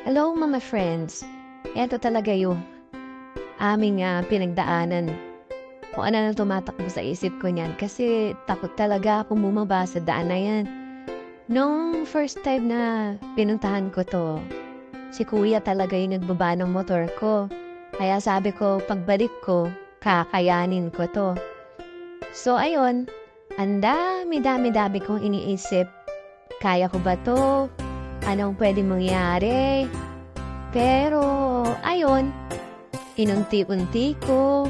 Hello mga friends. Eto talaga yung aming pinagdaanan. Kung ano na tumatakbo sa isip ko niyan. Kasi takot talaga akong bumaba sa daan na yan. Nung first time na pinuntahan ko to, si kuya talaga yung nagbaba ng motor ko. Kaya sabi ko, pagbalik ko, kakayanin ko to. So ayun, ang dami-dami kong iniisip. Kaya ko ba to? Anong pwede mangyari? Pero, ayun, inunti-unti ko.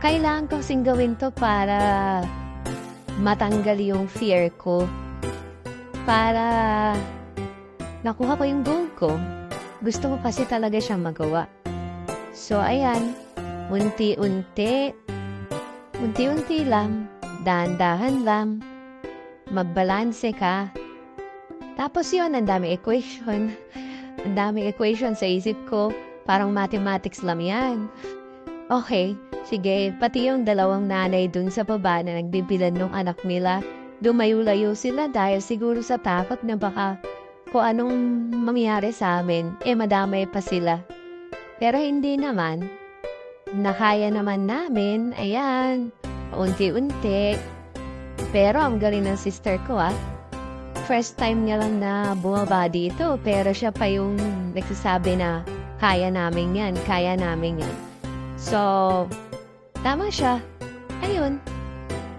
Kailangan ko kasing gawin to para matanggal yung fear ko. Para nakuha ko yung goal ko. Gusto ko kasi talaga siyang magawa. So, ayan, unti-unti lang, dahan-dahan lang, magbalanse ka. Tapos yun, ang dami equation. Ang daming equation sa isip ko. Parang mathematics lang yan. Okay, sige. Pati yung dalawang nanay dun sa baba na nagbibilan ng anak nila, lumayo-layo sila dahil siguro sa takot na baka kung anong mangyari sa amin, madamay pa sila. Pero hindi naman. Nakaya naman namin. Ayan, unti-unti. Pero ang galing ng sister ko First time niya lang na bumaba dito, pero siya pa yung nagsasabi na kaya namin yan. So, tama siya. Ayun,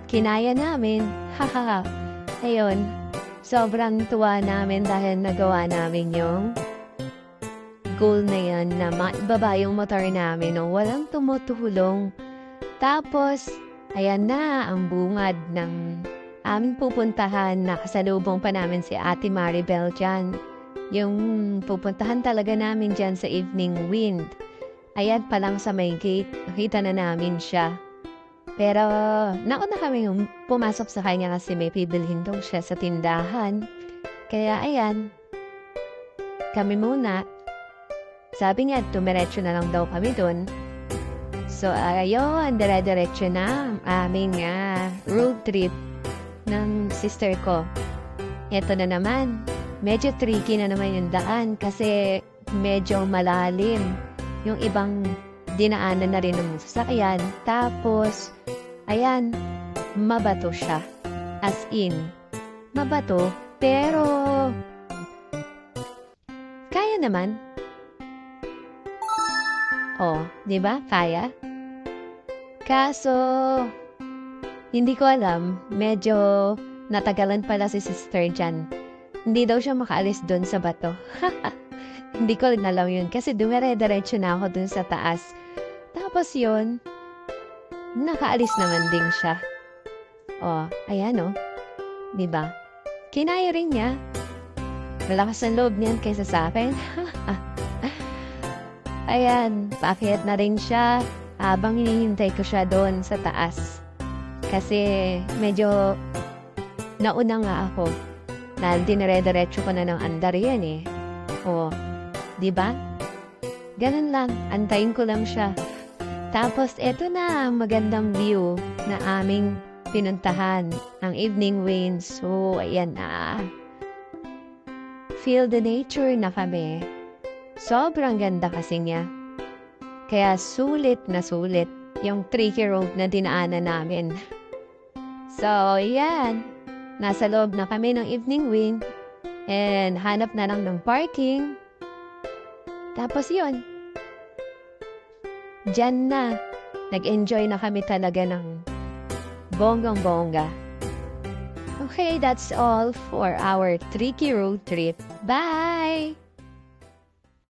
kinaya namin. Hahaha. Ayun, sobrang tuwa namin dahil nagawa namin yung goal na yan na maibaba yung motor namin nung walang tumutulong. Tapos, ayan na ang bungad ng aming pupuntahan. Nakasalubong pa namin si Ate Maribel dyan. Yung pupuntahan talaga namin dyan sa evening wind. Ayan pa lang sa may gate, nakita na namin siya. Pero nauna kami pumasok sa kanya kasi may bibilhin daw siya sa tindahan. Kaya ayan, kami muna. Sabi niya, tumiretso na lang daw kami dun. So ayun, dire-diretso na ang aming road trip ng sister ko. Ito na naman, medyo tricky na naman yung daan kasi medyo malalim. Yung ibang dinaanan na rin ng sasakyan. Tapos, ayan, mabato siya. As in, mabato, pero kaya naman. Oh, di ba? Kaya. Kaso, hindi ko alam, medyo natagalan pala si sister dyan. Hindi daw siya makaalis doon sa bato. Hindi ko rin alam yun kasi dumire-diretso na ako doon sa taas. Tapos yun, nakaalis naman din siya. Oh, ayan Diba? Kinaya rin niya. Malakas ang loob niyan kaysa sa akin. Ayan, paakyat na rin siya habang hinihintay ko siya doon sa taas. Kasi medyo nauna nga ako na dinire-diretso ko na ng andar yan O, di ba? Ganun lang, antayin ko lang siya. Tapos eto na ang magandang view na aming pinuntahan, ang evening wind. So, ayan na. Feel the nature na kami. Sobrang ganda kasi niya. Kaya sulit na sulit yung tricky road na dinaanan namin. So, yan. Nasa loob na kami ng evening wind. And hanap na lang ng parking. Tapos yun. Diyan na. Nag-enjoy na kami talaga ng bonggang-bongga. Okay, that's all for our tricky road trip. Bye!